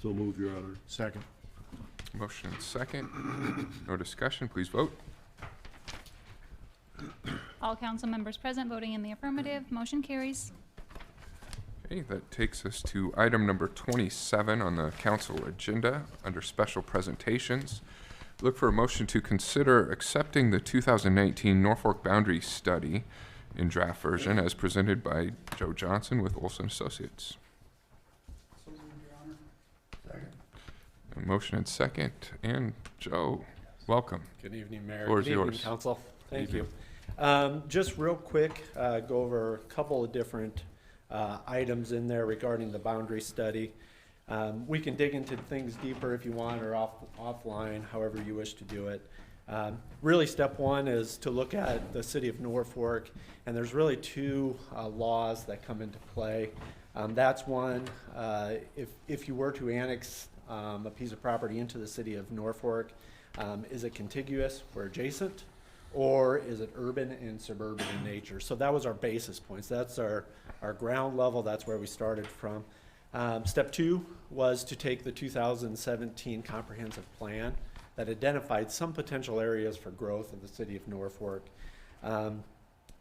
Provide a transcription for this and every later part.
So moved, Your Honor. Second. Motion and second. No discussion. Please vote. All council members present voting in the affirmative. Motion carries. Okay, that takes us to item number 27 on the council agenda under special presentations. Look for a motion to consider accepting the 2019 Norfolk Boundary Study in draft version as presented by Joe Johnson with Olson Associates. A motion and second. And Joe, welcome. Good evening, Mayor. Floor is Good evening, yours. Council. Thank Evening. you. Just real quick, go over a couple of different items in there regarding the boundary study. We can dig into things deeper if you want or offline, however you wish to do it. Really, step one is to look at the city of Norfolk, and there's really two laws that come into play. That's one, if you were to annex a piece of property into the city of Norfolk, is it contiguous or adjacent, or is it urban and suburban in nature? So that was our basis points. That's our ground level. That's where we started from. Step two was to take the 2017 comprehensive plan that identified some potential areas for growth of the city of Norfolk. And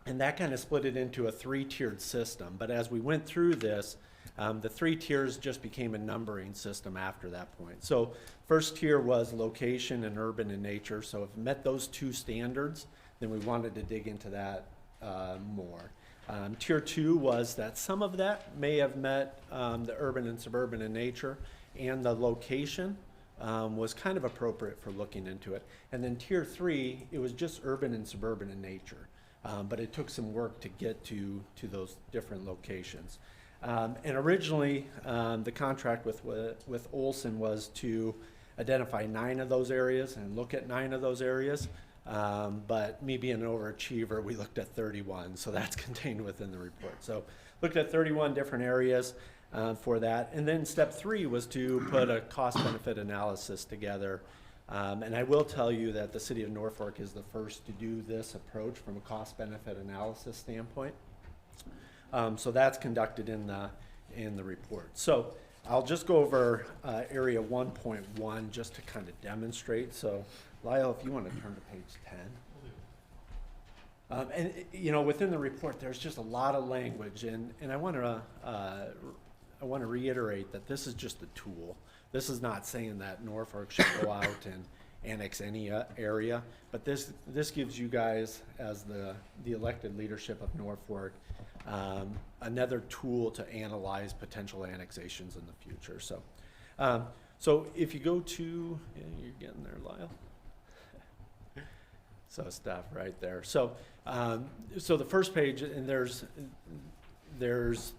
that kind of split it into a three-tiered system. But as we went through this, the three tiers just became a numbering system after that point. So first tier was location and urban in nature. So if it met those two standards, then we wanted to dig into that more. Tier two was that some of that may have met the urban and suburban in nature, and the location was kind of appropriate for looking into it. And then tier three, it was just urban and suburban in nature, but it took some work to get to those different locations. And originally, the contract with Olson was to identify 9 of those areas and look at 9 of those areas. But me being an overachiever, we looked at 31, so that's contained within the report. So looked at 31 different areas for that. And then step 3 was to put a cost-benefit analysis together. And I will tell you that the city of Norfolk is the first to do this approach from a cost-benefit analysis standpoint. So that's conducted in the report. So I'll just go over area 1.1 just to kind of demonstrate. So Lyle, if you want to turn to page 10. And you know, within the report, there's just a lot of language, and I want to reiterate that this is just a tool. This is not saying that Norfolk should go out and annex any area, but this gives you guys, as the elected leadership of Norfolk, another tool to analyze potential annexations in the future. So, so if you go to, yeah, you're getting there, Lyle. So stuff right there. So, so the first page, and there's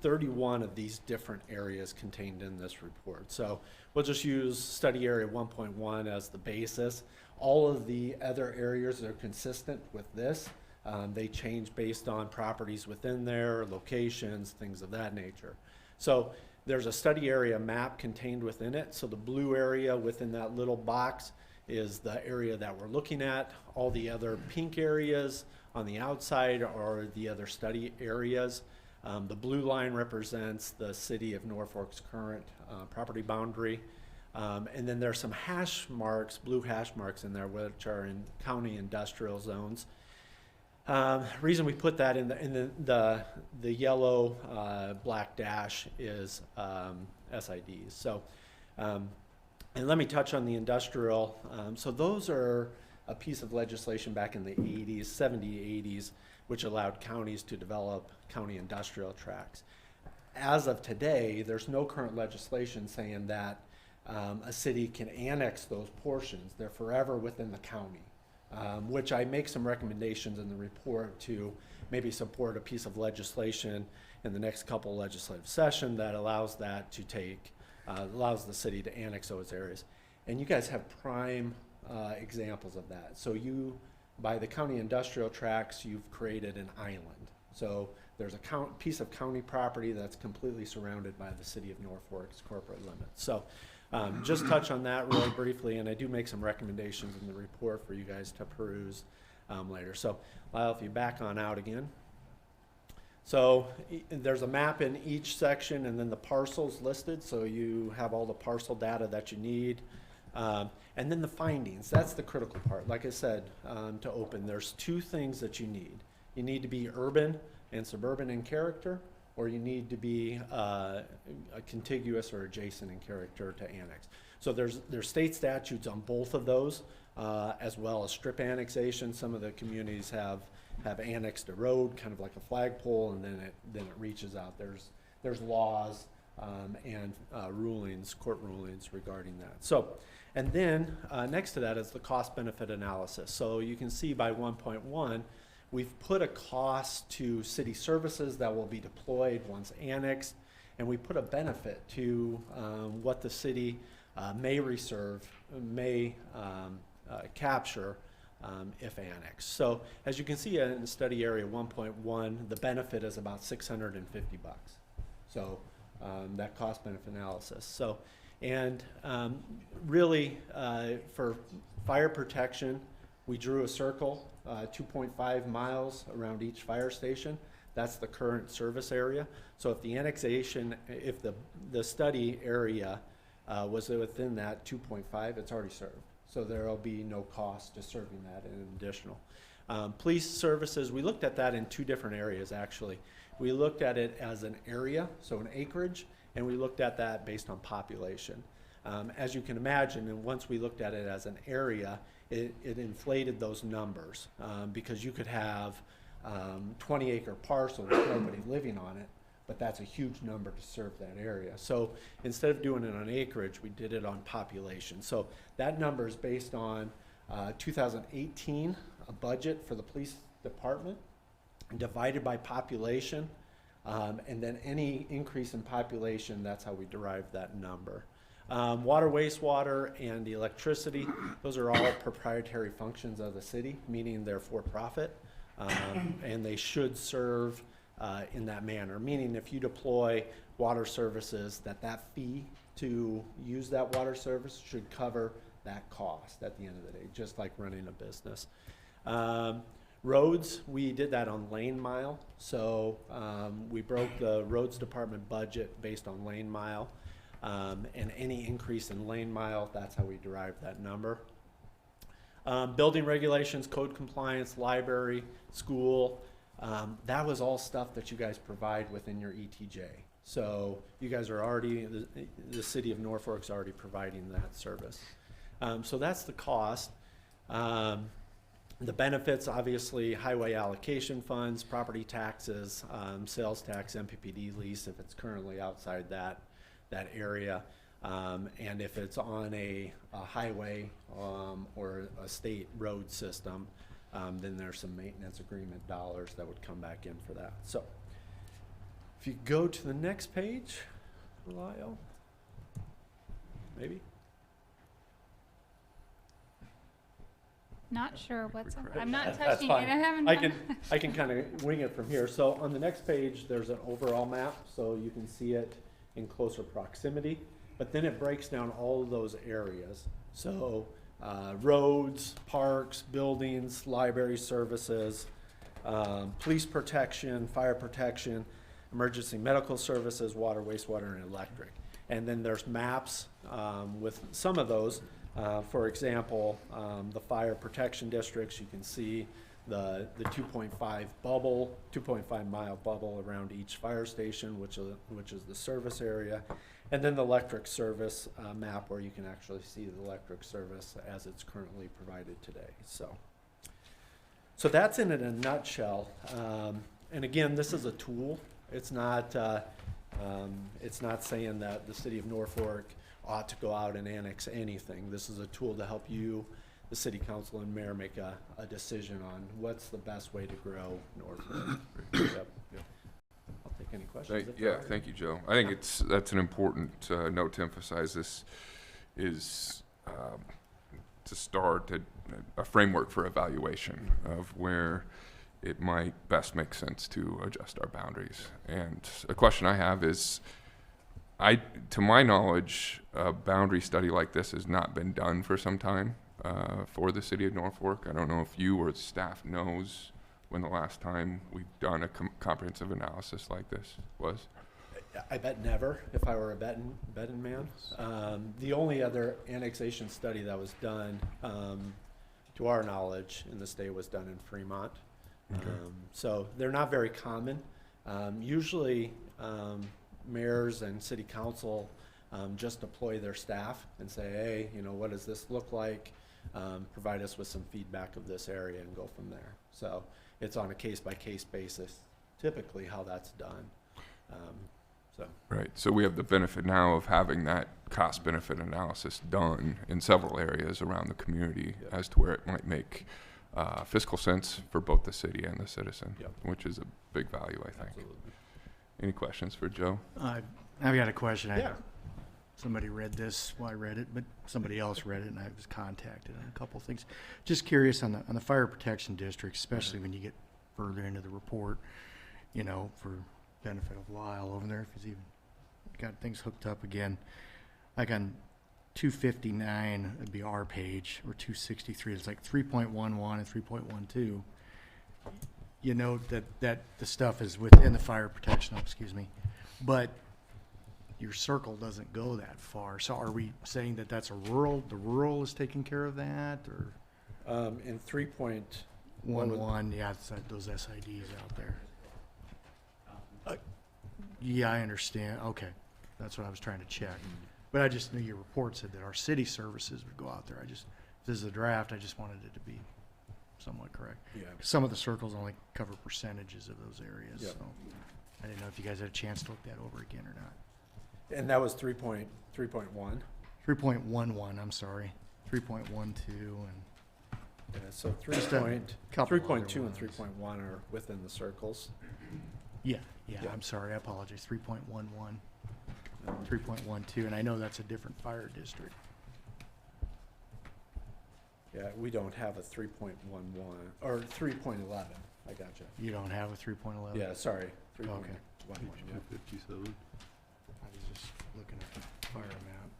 31 of these different areas contained in this report. So we'll just use study area 1.1 as the basis. All of the other areas are consistent with this. They change based on properties within there, locations, things of that nature. So there's a study area map contained within it. So the blue area within that little box is the area that we're looking at. All the other pink areas on the outside are the other study areas. The blue line represents the city of Norfolk's current property boundary. And then there's some hash marks, blue hash marks in there, which are in county industrial zones. Reason we put that in the yellow black dash is SIDs. So, and let me touch on the industrial. So those are a piece of legislation back in the 80s, 70s, 80s, which allowed counties to develop county industrial tracts. As of today, there's no current legislation saying that a city can annex those portions. They're forever within the county, which I make some recommendations in the report to maybe support a piece of legislation in the next couple legislative session that allows that to take, allows the city to annex those areas. And you guys have prime examples of that. So you, by the county industrial tracts, you've created an island. So there's a piece of county property that's completely surrounded by the city of Norfolk's corporate limits. So just touch on that really briefly, and I do make some recommendations in the report for you guys to peruse later. So Lyle, if you back on out again. So there's a map in each section and then the parcels listed, so you have all the parcel data that you need. And then the findings, that's the critical part. Like I said, to open, there's two things that you need. You need to be urban and suburban in character, or you need to be a contiguous or adjacent in character to annex. So there's state statutes on both of those, as well as strip annexation. Some of the communities have annexed a road, kind of like a flagpole, and then it reaches out. There's laws and rulings, court rulings regarding that. So, and then next to that is the cost-benefit analysis. So you can see by 1.1, we've put a cost to city services that will be deployed once annexed, and we put a benefit to what the city may capture if annexed. So as you can see in study area 1.1, the benefit is about $650. So that cost benefit analysis. So, and really for fire protection, we drew a circle 2.5 miles around each fire station. That's the current service area. So if the annexation, if the study area was within that 2.5, it's already served. So there will be no cost to serving that in additional. Police services, we looked at that in two different areas actually. We looked at it as an area, so an acreage, and we looked at that based on population. As you can imagine, and once we looked at it as an area, it inflated those numbers because you could have 20-acre parcel with nobody living on it, but that's a huge number to serve that area. So instead of doing it on acreage, we did it on population. So that number is based on 2018, a budget for the police department, divided by population, and then any increase in population, that's how we derive that number. Water, wastewater, and electricity, those are all proprietary functions of the city, meaning they're for profit, and they should serve in that manner, meaning if you deploy water services, that fee to use that water service should cover that cost at the end of the day, just like running a business. Roads, we did that on lane mile, so we broke the roads department budget based on lane mile, and any increase in lane mile, that's how we derive that number. Building regulations, code compliance, library, school, that was all stuff that you guys provide within your ETJ. So you guys are already, the city of Norfolk's already providing that service. So that's the cost. The benefits, obviously, highway allocation funds, property taxes, sales tax, MPPD lease if it's currently outside that area, and if it's on a highway or a state road system, then there's some maintenance agreement dollars that would come back in for that. So if you go to the next page, Lyle, maybe? Not sure what's, Regret. I'm not That's touching it. fine. I haven't. I can kind of wing it from here. So on the next page, there's an overall map, so you can see it in closer proximity, but then it breaks down all of those areas. So roads, parks, buildings, library services, police protection, fire protection, emergency medical services, water, wastewater, and electric. And then there's maps with some of those. For example, the fire protection districts, you can see the 2.5 mile bubble around each fire station, which is the service area, and then the electric service map where you can actually see the electric service as it's currently provided today. So that's in a nutshell. And again, this is a tool. It's not saying that the city of Norfolk ought to go out and annex anything. This is a tool to help you, the city council and mayor, make a decision on what's the best way to grow Norfolk. Yep. I'll take any questions. Thank you, Joe. I think that's an important note to emphasize. This is to start a framework for evaluation of where it might best make sense to adjust our boundaries. And a question I have is, to my knowledge, a boundary study like this has not been done for some time for the city of Norfolk. I don't know if you or staff knows when the last time we've done a comprehensive analysis like this was? I bet never, if I were a betting man. The only other annexation study that was done, to our knowledge, in the state was done in Fremont. Okay. So they're not very common. Usually, mayors and city council just deploy their staff and say, hey, you know, what does this look like? Provide us with some feedback of this area and go from there. So it's on a case-by-case basis, typically how that's done. Right, so we have the benefit now of having that cost-benefit analysis done in several areas around the community Yep. as to where it might make fiscal sense for both the city and the citizen, Yep. which is a big value, I think. Absolutely. Any questions for Joe? I've got a question. Yeah. Somebody read this, well, I read it, but somebody else read it, and I was contacted on a couple things. Just curious on the fire protection district, especially when you get further into the report, you know, for benefit of Lyle over there, if he's even got things hooked up again. Like on 259, it'd be our page, or 263, it's like 3.11 and 3.12. You note that the stuff is within the fire protection, but your circle doesn't go that far. So are we saying that that's the rural is taking care of that, or? In 3.11, Yeah, it's those SIDs out there. Yeah, I understand. Okay, that's what I was trying to check. But I just knew your report said that our city services would go out there. If this is a draft, I just wanted it to be somewhat correct. yeah. Some of the circles only cover percentages of those areas, Yep. so I didn't know if you guys had a chance to look that over again or not. And that was 3.1. 3.11, I'm sorry. 3.12 and Yeah, so Just a 3.2 couple and other ones. 3.1 are within the circles. yeah, Yeah. I'm sorry, I apologize. 3.11, 3.12, and I know that's a different fire district. Yeah, we don't have a 3.11 or 3.11. I gotcha. You don't have a 3.11? Yeah, sorry. 3.11. Okay. Yeah. 57. I was just looking at the fire map.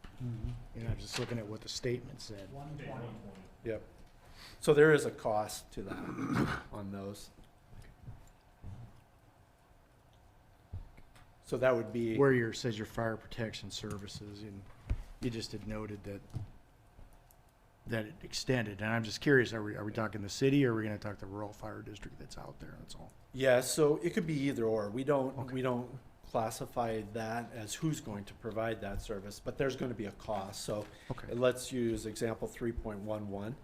You know, I was just looking at what the statement said. Yep. So there is a cost to that on those. So that would be, Where your, says your fire protection services, and you just had noted that it extended, and I'm just curious, are we talking the city, or are we gonna talk the rural fire district that's out there, that's all? yeah, so it could be either or. We don't Okay. classify that as who's going to provide that service, but there's going to be a cost. So Okay, let's use example 3.11.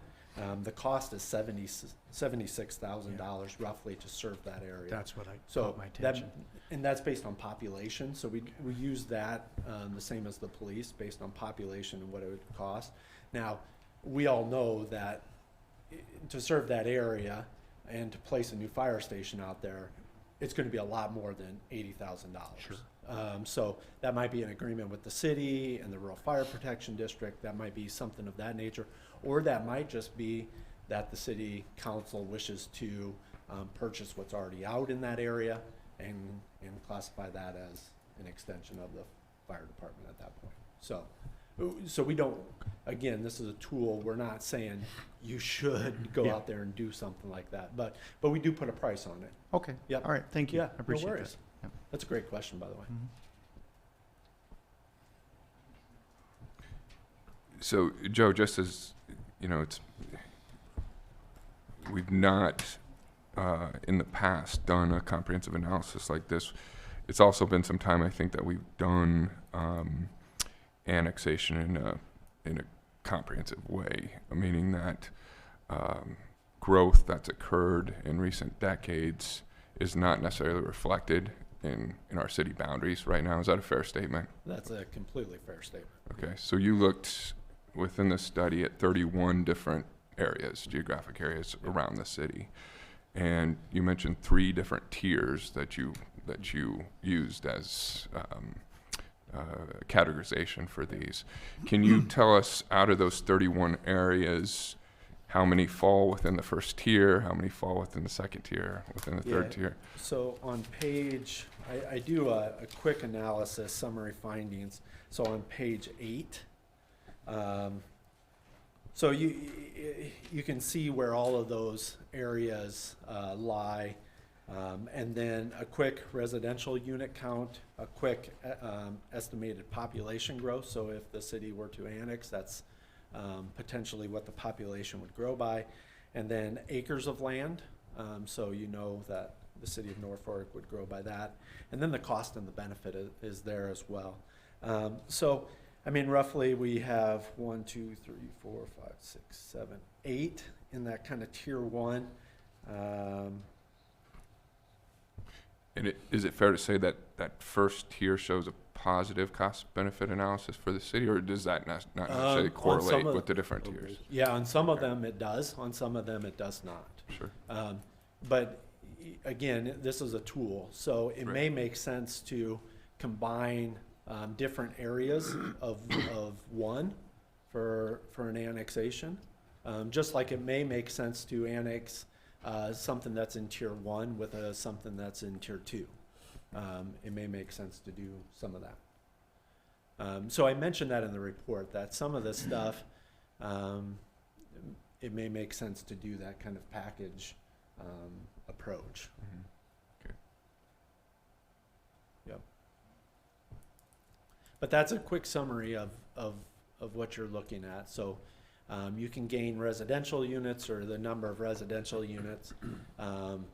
The cost is $76,000 roughly to serve that area. that's what So caught my that, attention. and that's based on population, so we use that, the same as the police, based on population and what it would cost. Now, we all know that to serve that area and to place a new fire station out there, it's gonna be a lot more than $80,000. Sure. So that might be an agreement with the city and the Rural Fire Protection District, that might be something of that nature. Or that might just be that the city council wishes to purchase what's already out in that area and classify that as an extension of the fire department at that point. So we don't, again, this is a tool, we're not saying you should go Yeah. out there and do something like that, but we do put a price on it. Okay, Yep. all right, thank you, Yeah, I no appreciate that. worries. That's a great question, by the way. Mhm. So, Joe, just as, you know, we've not, in the past, done a comprehensive analysis like this. It's also been some time, I think, that we've done annexation in a comprehensive way, meaning that growth that's occurred in recent decades is not necessarily reflected in our city boundaries right now. Is that a fair statement? That's a completely fair statement. Okay, so you looked within the study at 31 different areas, geographic areas around the city. And you mentioned 3 different tiers that you used as categorization for these. Can you tell us, out of those 31 areas, how many fall within the first tier, how many fall within the second tier, within the third Yeah. tier? So on page, I do a quick analysis, summary findings. So on page 8, So you can see where all of those areas lie. And then a quick residential unit count, a quick estimated population growth. So if the city were to annex, that's potentially what the population would grow by. And then acres of land, so you know that the city of Norfolk would grow by that. And then the cost and the benefit is there as well. So, I mean, roughly we have 1, 2, 3, 4, 5, 6, 7, 8 in that kind of tier 1. And is it fair to say that that first tier shows a positive cost-benefit analysis for the city, or does that not necessarily correlate with the different tiers? Yeah, on some of them it does. On some of them it does not. Sure. But again, this is a tool, so it may Right. make sense to combine different areas of one for an annexation. Just like it may make sense to annex something that's in tier 1 with something that's in tier 2. It may make sense to do some of that. So I mentioned that in the report, that some of this stuff, it may make sense to do that kind of package approach. Okay. Yep. But that's a quick summary of what you're looking at. So you can gain residential units or the number of residential units,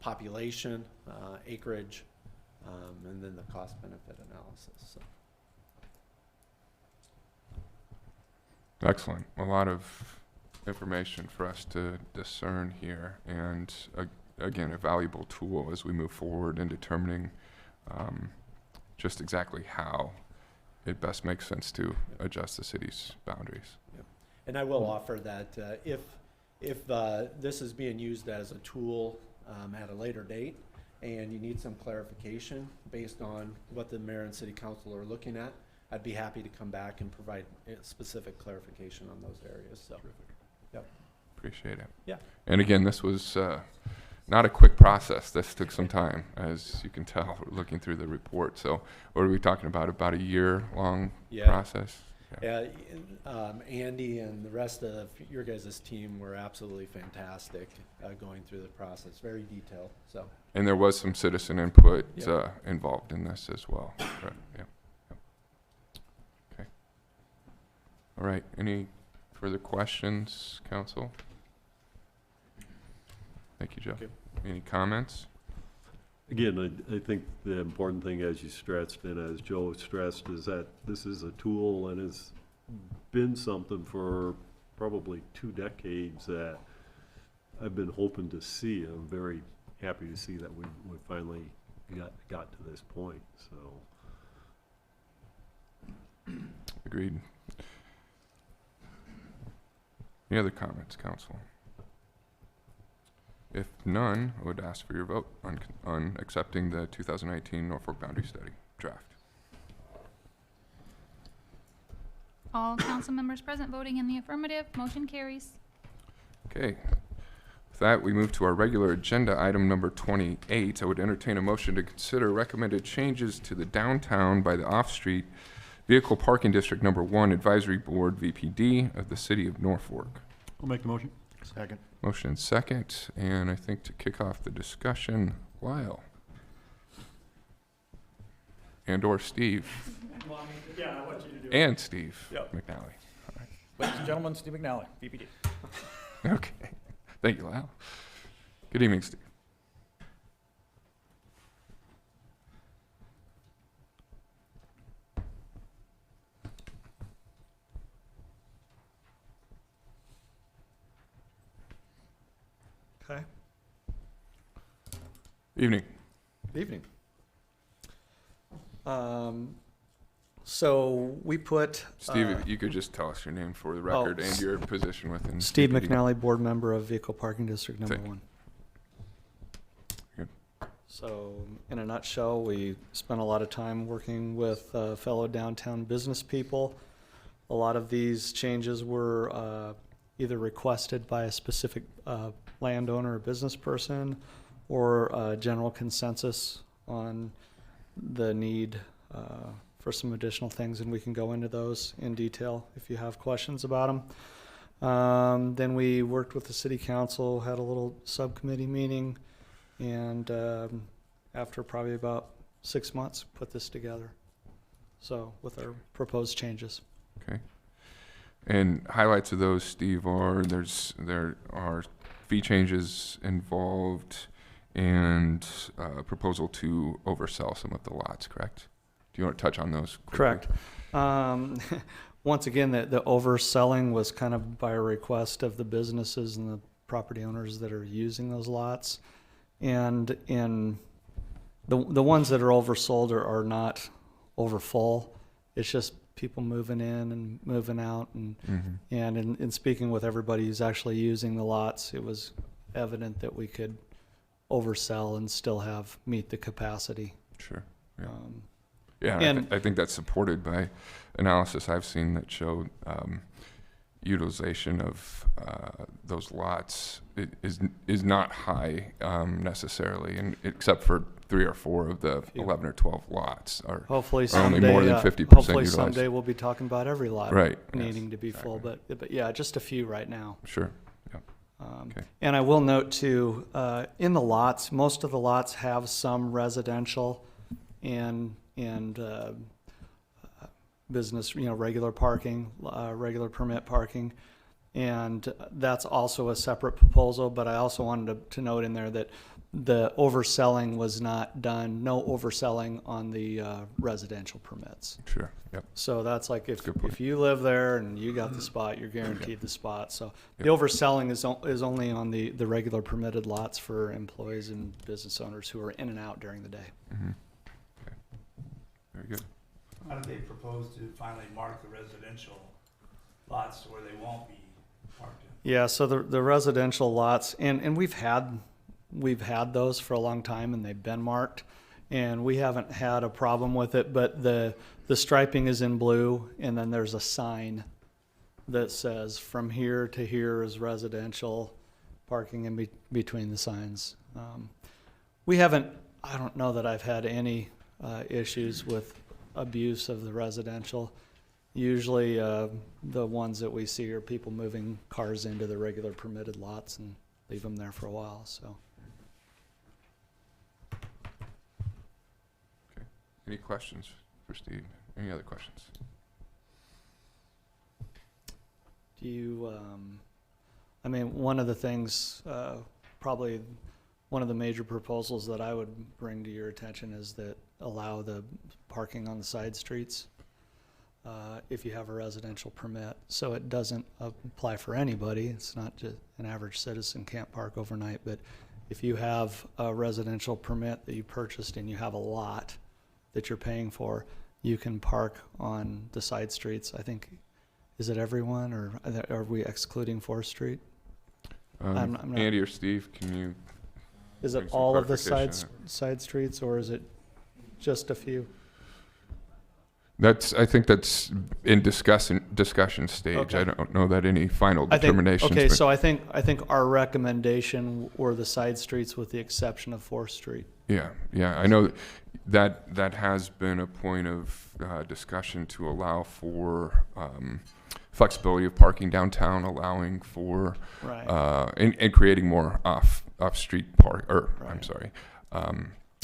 population, acreage, and then the cost benefit analysis. So. Excellent. A lot of information for us to discern here, and again, a valuable tool as we move forward in determining just exactly how it best makes sense to adjust the city's boundaries. Yep. And I will offer that if this is being used as a tool at a later date, and you need some clarification based on what the mayor and city council are looking at, I'd be happy to come back and provide specific clarification on those areas. So, yep. Appreciate it. Yeah. And again, this was not a quick process. This took some time, as you can tell, looking through the report. So what are we talking about? About a year-long process? Yeah, Andy and the rest of your guys' team were absolutely fantastic going through the process. Very detailed. So. And there was some citizen input involved in this as well. Right. Yeah. Okay. All right. Any further questions, council? Thank you, Joe. Okay. Any comments? Again, I think the important thing, as you stressed and as Joe stressed, is that this is a tool and has been something for probably 2 decades that I've been hoping to see. I'm very happy to see that we finally got to this point. So. Agreed. Any other comments, council? If none, I would ask for your vote on accepting the 2019 Norfolk Boundary Study draft. All council members present voting in the affirmative, motion carries. Okay. With that, we move to our regular agenda item number 28. I would entertain a motion to consider recommended changes to the downtown by the off-street Vehicle Parking District Number 1 Advisory Board, VPD, of the City of Norfolk. I'll make the motion. Second. Motion and second, and I think to kick off the discussion, Lyle. And/or Steve. Well, yeah, I want you to do it. And Steve Yep. McNally. Ladies and gentlemen, Steve McNally, VPD. Okay. Thank you, Lyle. Good evening, Steve. Okay. Evening. Evening. So we put. Steve, you could just tell us your name for the record and your position within. Steve VPD. McNally, Board Member of Vehicle Parking District Number Thank you. 1. Good. So in a nutshell, we spent a lot of time working with fellow downtown business people. A lot of these changes were either requested by a specific landowner or business person, or general consensus on the need for some additional things, and we can go into those in detail if you have questions about them. Then we worked with the city council, had a little subcommittee meeting, and after probably about 6 months, put this together. So with our proposed changes. Okay. And highlights of those, Steve, are there are fee changes involved and proposal to oversell some of the lots, correct? Do you want to touch on those quickly? Correct. Once again, the overselling was kind of by a request of the businesses and the property owners that are using those lots. And in the ones that are oversold are not overfull. It's just people moving in and moving out. And and in speaking with everybody who's actually using the lots, it was evident that we could oversell and still meet the capacity. Sure. Yeah. And Yeah, I think that's supported by analysis I've seen that showed utilization of those lots is not high necessarily, and except for 3 or 4 of the 11 or 12 lots are hopefully only someday, more than 50% hopefully utilized. someday we'll be talking about every lot Right. needing Yes, to be full, exactly. but yeah, just a few right now. Sure. Yeah. Okay. And I will note too, in the lots, most of the lots have some residential and business, regular parking, regular permit parking. And that's also a separate proposal, but I also wanted to note in there that the overselling was not done, no overselling on the residential permits. Sure. Yep. So that's like Good point. if you live there and you got the spot, you're guaranteed the spot. So the overselling is only on the regular permitted lots for employees and business owners who are in and out during the day. Mm-hmm. Okay. Very good. How do they propose to finally mark the residential lots where they won't be marked in? Yeah, so the residential lots, and we've had those for a long time, and they've been marked, and we haven't had a problem with it. But the striping is in blue, and then there's a sign that says from here to here is residential, parking in between the signs. We haven't. I don't know that I've had any issues with abuse of the residential. Usually the ones that we see are people moving cars into the regular permitted lots and leave them there for a while. So Okay. Any questions for Steve? Any other questions? do you, one of the things, probably one of the major proposals that I would bring to your attention is that allow the parking on the side streets if you have a residential permit. So it doesn't apply for anybody. It's not just an average citizen can't park overnight, but if you have a residential permit that you purchased and you have a lot that you're paying for, you can park on the side streets. I think, is it everyone, or are we excluding 4th Street? I'm not- Andy or Steve, can you? Is Bring it some all of the clarification side streets, or is it just a few? I think that's in discussion stage. Okay. I don't know that any final I think, determinations. okay, but- so I think our recommendation were the side streets with the exception of 4th Street. Yeah, I know that has been a point of discussion to allow for flexibility of parking downtown, allowing for Right. and creating more off-street park, or I'm Right. sorry,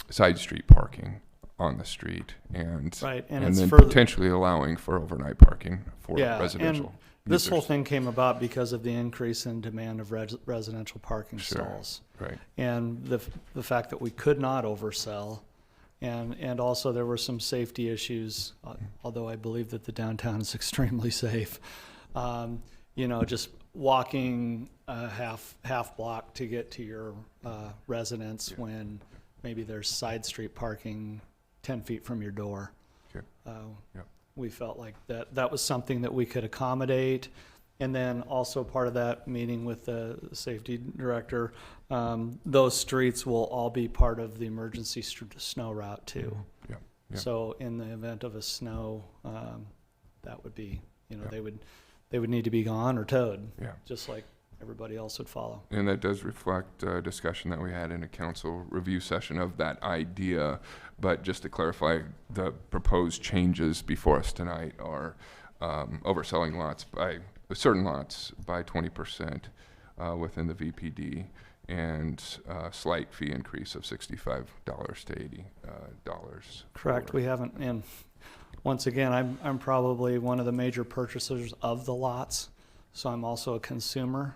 side street parking on the street, and Right, and and it's then further- potentially allowing for overnight parking for Yeah, residential. and this whole users. thing came about because of the increase in demand of residential parking Sure. stalls. Right. And the fact that we could not oversell, and also there were some safety issues, although I believe that the downtown is extremely safe. Just walking a half block to get to your residence when maybe there's side street parking 10 feet from your door. Okay. Yep. We felt like that was something that we could accommodate. And then also part of that meeting with the safety director, those streets will all be part of the emergency snow route too. Yeah. Yeah. So in the event of a snow, that would be, they would need to be gone or towed, Yeah. just like everybody else would follow. And that does reflect a discussion that we had in a council review session of that idea. But just to clarify, the proposed changes before us tonight are overselling lots by certain lots by 20% within the VPD, and a slight fee increase of $65 to $80. Correct. We haven't, and once again, I'm probably one of the major purchasers of the lots, so I'm also a consumer.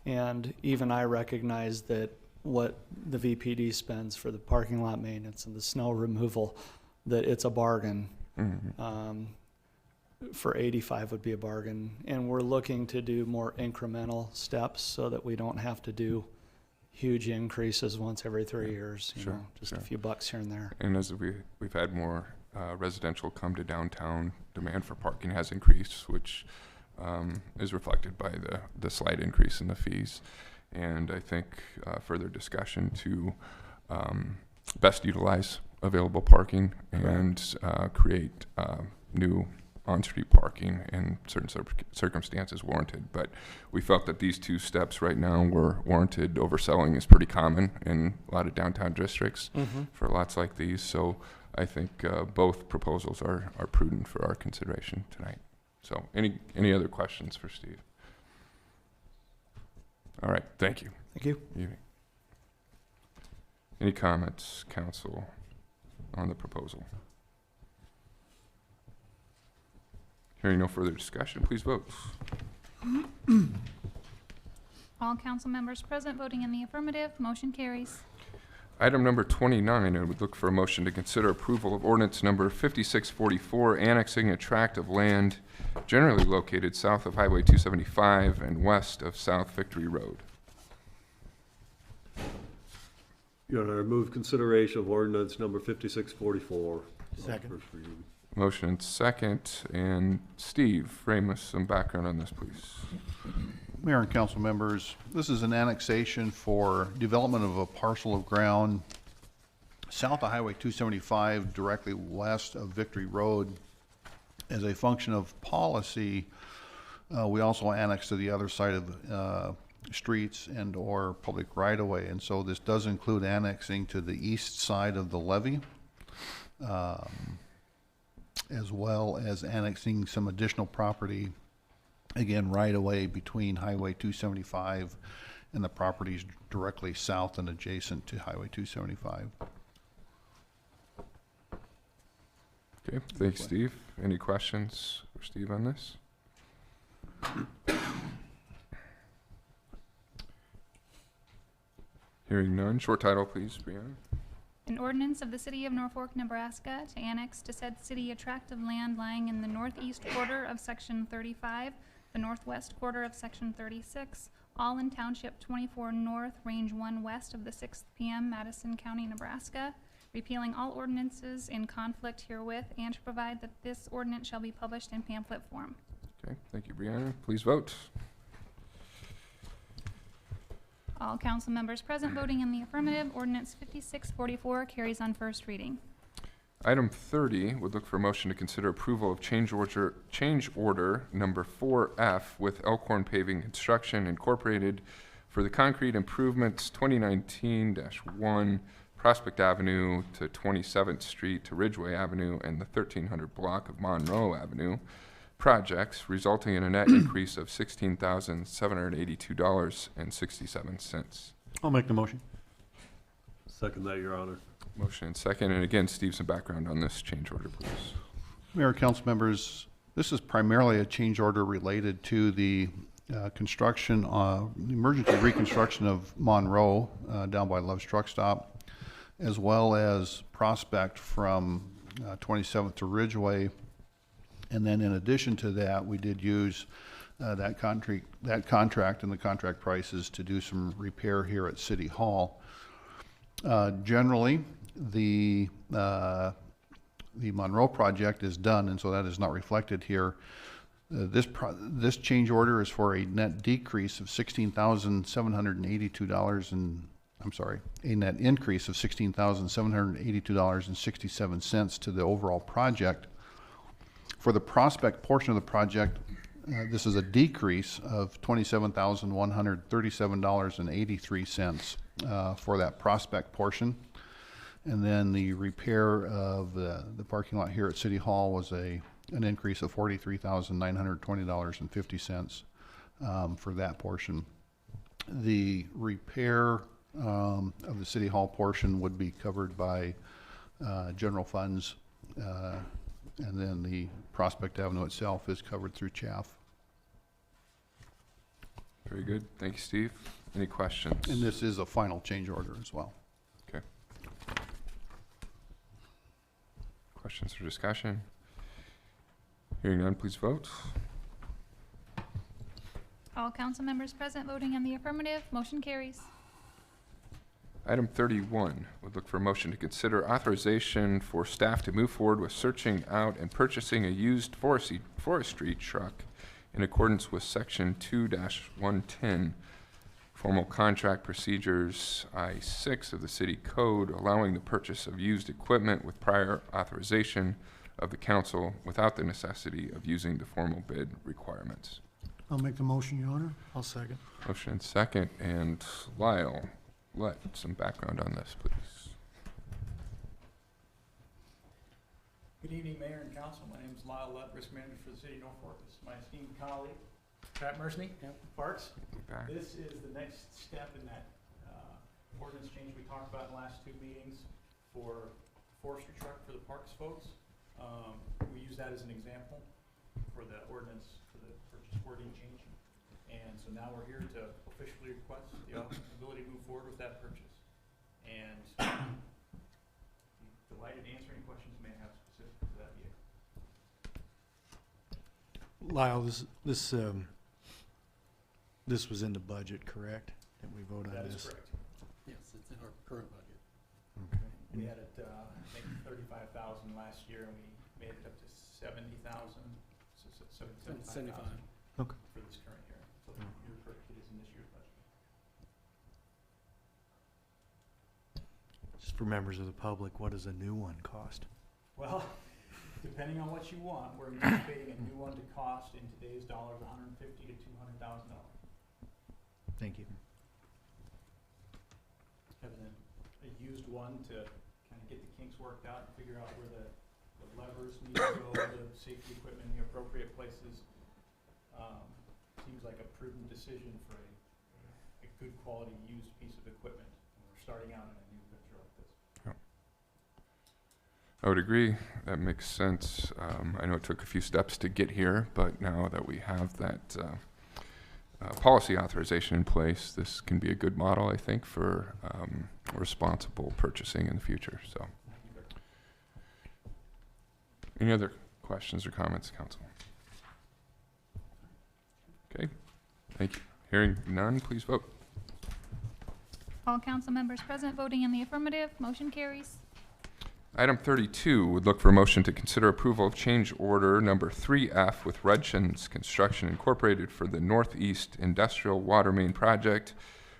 And even I recognize that what the VPD spends for the parking lot maintenance and the snow removal, that it's a bargain. For 85 would be a bargain. And we're looking to do more incremental steps so that we don't have to do huge increases once every 3 years, you Sure, know, just sure. a few bucks here and there. And as we've had more residential come to downtown, demand for parking has increased, which is reflected by the slight increase in the fees. And I think further discussion to best utilize available parking and create new on-street parking in certain circumstances warranted. But we felt that these two steps right now were warranted. Overselling is pretty common in a lot of downtown districts for lots like these. So I think both proposals are prudent for our consideration tonight. So any other questions for Steve? All right, thank you. Thank you. Any comments, council, on the proposal? Hearing no further discussion, please vote. All council members present voting in the affirmative, motion carries. Item number 29, I would look for a motion to consider approval of ordinance number 5644, annexing a tract of land generally located south of Highway 275 and west of South Victory Road. Your Honor, I move consideration of ordinance number 5644. Second. First reading. Motion and second, and Steve, frame us some background on this, please. Mayor and council members, this is an annexation for development of a parcel of ground south of Highway 275, directly west of Victory Road. As a function of policy, we also annex to the other side of the streets and or public right-of-way. And so this does include annexing to the east side of the levee, as well as annexing some additional property, again, right away between Highway 275 and the properties directly south and adjacent to Highway 275. Okay, thanks, Steve. Any questions for Steve on this? Hearing none, short title, please, Brianna. An ordinance of the City of Norfolk, Nebraska to annex to said city a tract of land lying in the northeast quarter of Section 35, the northwest quarter of Section 36, all in Township 24 North, Range 1 west of the 6th PM, Madison County, Nebraska, repealing all ordinances in conflict herewith, and to provide that this ordinance shall be published in pamphlet form. Okay, thank you, Brianna. Please vote. All council members present voting in the affirmative, ordinance 5644 carries on first reading. Item 30 would look for a motion to consider approval of change order number 4F with Elkhorn Paving Construction Incorporated for the concrete improvements 2019-1 Prospect Avenue to 27th Street to Ridgeway Avenue and the 1300 block of Monroe Avenue projects, resulting in a net increase of $16,782.67. I'll make the motion. Second that, Your Honor. Motion and second, and again, Steve, some background on this change order, please. Mayor, council members, this is primarily a change order related to the construction, emergency reconstruction of Monroe down by Love's Truck Stop, as well as Prospect from 27th to Ridgeway. And then in addition to that, we did use that contract and the contract prices to do some repair here at City Hall. Generally, the Monroe project is done, and so that is not reflected here. This change order is for a net decrease of $16,782, and I'm sorry, a net increase of $16,782.67 to the overall project. For the Prospect portion of the project, this is a decrease of $27,137.83 for that Prospect portion. And then the repair of the parking lot here at City Hall was a an increase of $43,920.50 for that portion. The repair of the City Hall portion would be covered by general funds, and then the Prospect Avenue itself is covered through CHAF. Very good. Thank you, Steve. Any questions? And this is a final change order as well. Okay. Questions or discussion? Hearing none, please vote. All council members present voting in the affirmative, motion carries. Item 31 would look for a motion to consider authorization for staff to move forward with searching out and purchasing a used forestry truck in accordance with Section 2-110 Formal Contract Procedures I-6 of the City Code, allowing the purchase of used equipment with prior authorization of the council without the necessity of using the formal bid requirements. I'll make the motion, Your Honor. I'll second. Motion and second, and Lyle, some background on this, please. Good evening, Mayor and Council. My name is Lyle Lutt, Risk Manager for the City of Norfolk. This is my esteemed colleague, Pat Mersney, Parks. Back. This is the next step in that ordinance change we talked about in the last 2 meetings for forestry truck for the Parks folks. We use that as an example for the ordinance for the purchase wording change. And so now we're here to officially request the ability to move forward with that purchase. And be delighted to answer any questions you may have specific to that vehicle. Lyle, this was in the budget, correct? That we vote on That this? is correct. Yes, it's in our current budget. Okay. We had it, I think 35,000 last year, and we made it up to 70,000, so 75,000 Okay. for this current year. So you're correct, it is in this year's budget. Just for members of the public, what does a new one cost? Well, depending on what you want, we're anticipating a new one to cost in today's dollars, $150,000 to $200,000. Thank you. Having a used one to kind of get the kinks worked out and figure out where the levers need to go, the safety equipment in the appropriate places. Seems like a prudent decision for a good quality used piece of equipment when we're starting out in a new venture like this. I would agree. That makes sense. I know it took a few steps to get here, but now that we have that policy authorization in place, this can be a good model, I think, for responsible purchasing in the future. So, any other questions or comments, Council? Okay, thank you. Hearing none, please vote. All council members present voting in the affirmative, motion carries. Item 32 would look for a motion to consider approval of change order number 3F with Rudshins Construction Incorporated for the Northeast Industrial Water Main Project,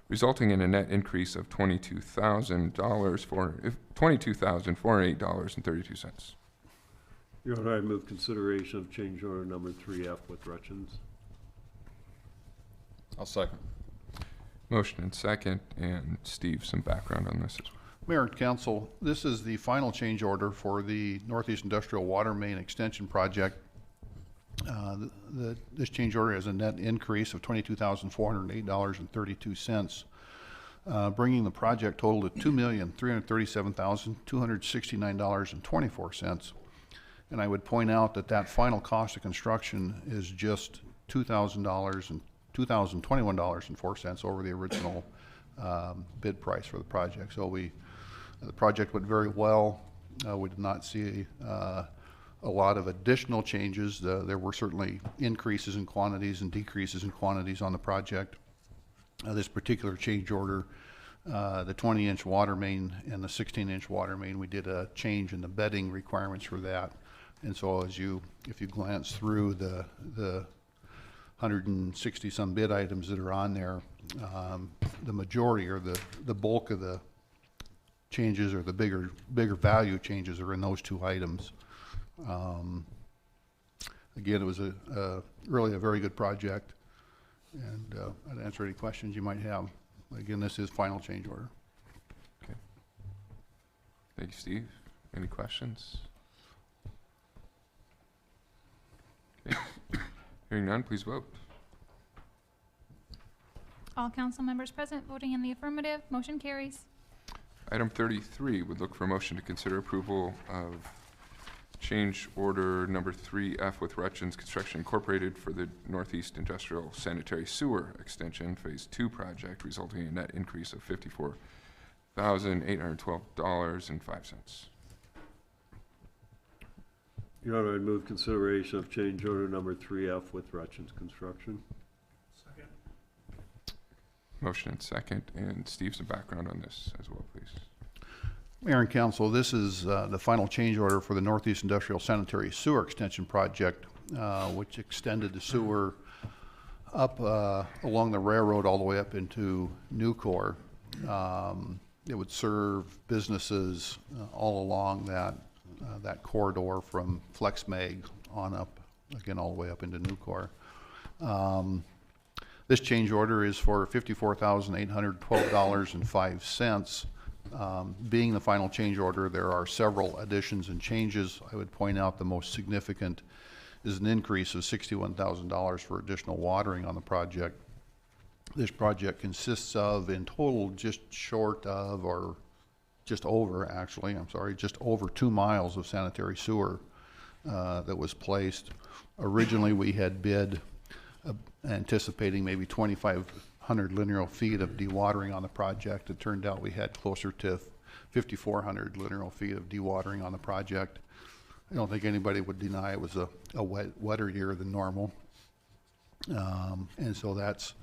resulting in a net increase of $22,408.32. Your Honor, I move consideration of change order number 3F with Rutchins. I'll second. Motion and second, and Steve, some background on this as well. Mayor and Council, this is the final change order for the Northeast Industrial Water Main Extension Project. This change order has a net increase of $22,408.32, bringing the project total to $2,337,269.24. And I would point out that that final cost of construction is just $2,021.04 over the original bid price for the project. So the project went very well. We did not see a lot of additional changes. There were certainly increases in quantities and decreases in quantities on the project. This particular change order, the 20-inch water main and the 16-inch water main, we did a change in the bedding requirements for that. And so if you glance through the 160 some bid items that are on there, the majority or the bulk of the changes or the bigger value changes are in those two items. Again, it was really a very good project, and I'd answer any questions you might have. Again, this is final change order. Okay. Thank you, Steve. Any questions? Hearing none, please vote. All council members present voting in the affirmative, motion carries. Item 33 would look for a motion to consider approval of change order number 3F with Rutchins Construction Incorporated for the Northeast Industrial Sanitary Sewer Extension Phase 2 project, resulting in a net increase of $54,812.05. Your Honor, I move consideration of change order number 3F with Rutchins Construction. Second. Motion and second, and Steve, some background on this as well, please. Mayor and Council, this is the final change order for the Northeast Industrial Sanitary Sewer Extension Project, which extended the sewer up along the railroad all the way up into Nucor. It would serve businesses all along that corridor from FlexMag on up, again, all the way up into Nucor. This change order is for $54,812.05. Being the final change order, there are several additions and changes. I would point out the most significant is an increase of $61,000 for additional watering on the project. This project consists of, in total, just short of, or just over, actually, I'm sorry, just over 2 miles of sanitary sewer that was placed. Originally, we had bid anticipating maybe 2,500 linear feet of dewatering on the project. It turned out we had closer to 5,400 linear feet of dewatering on the project. I don't think anybody would deny it was a wetter year than normal. And so that's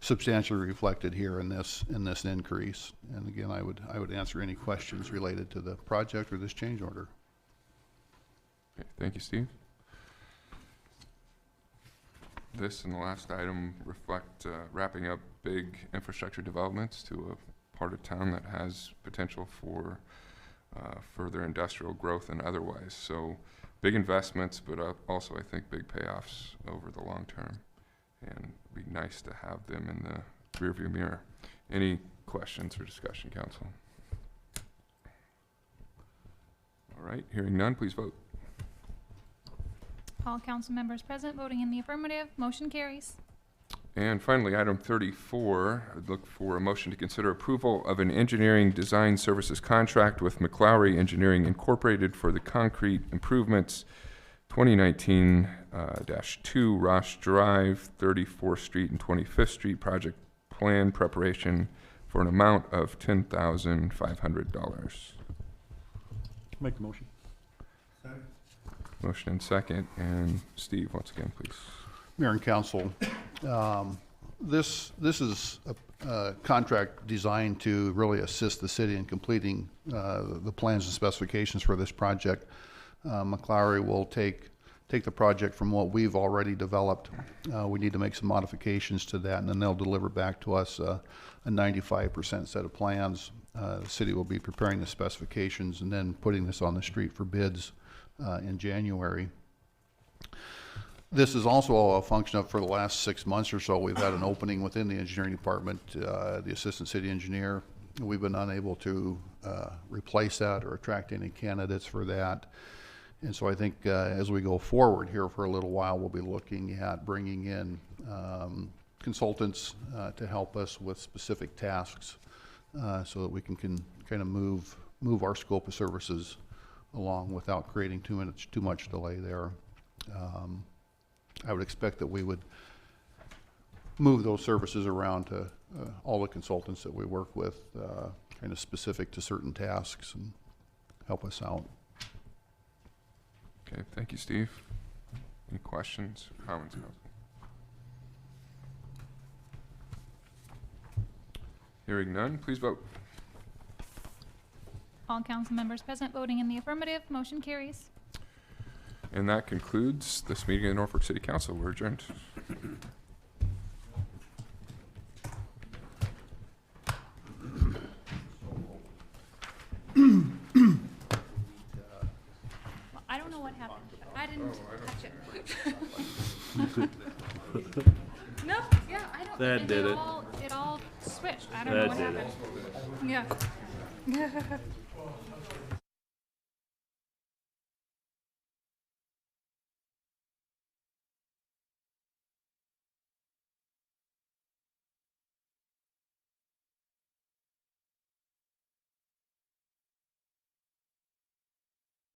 substantially reflected here in this increase. And again, I would answer any questions related to the project or this change order. Okay, thank you, Steve. This and the last item reflect wrapping up big infrastructure developments to a part of town that has potential for further industrial growth and otherwise. So big investments, but also I think big payoffs over the long term. And it'd be nice to have them in the rearview mirror. Any questions or discussion, council? All right, hearing none, please vote. All council members present voting in the affirmative, motion carries. And finally, item 34, I'd look for a motion to consider approval of an engineering design services contract with McLaury Engineering Incorporated for the concrete improvements 2019-2 Ross Drive, 34th Street and 25th Street project plan preparation for an amount of $10,500. Make the motion. Motion and second, and Steve, once again, please. Mayor and Council, this is a contract designed to really assist the city in completing the plans and specifications for this project. McLaury will take the project from what we've already developed. We need to make some modifications to that, and then they'll deliver back to us a 95% set of plans. The city will be preparing the specifications and then putting this on the street for bids in January. This is also a function of, for the last 6 months or so, we've had an opening within the engineering department, the assistant city engineer. We've been unable to replace that or attract any candidates for that. And so I think as we go forward here for a little while, we'll be looking at bringing in consultants to help us with specific tasks so that we can kind of move our scope of services along without creating too much delay there. I would expect that we would move those services around to all the consultants that we work with, kind of specific to certain tasks, and help us out. Okay, thank you, Steve. Any questions or comments, council? Hearing none, please vote. All council members present voting in the affirmative, motion carries. And that concludes this meeting of the Norfolk City Council. We're adjourned. I don't know what happened. I didn't touch it. No, yeah, I don't. That did it. It all switched. I don't know That what did happened. Yeah.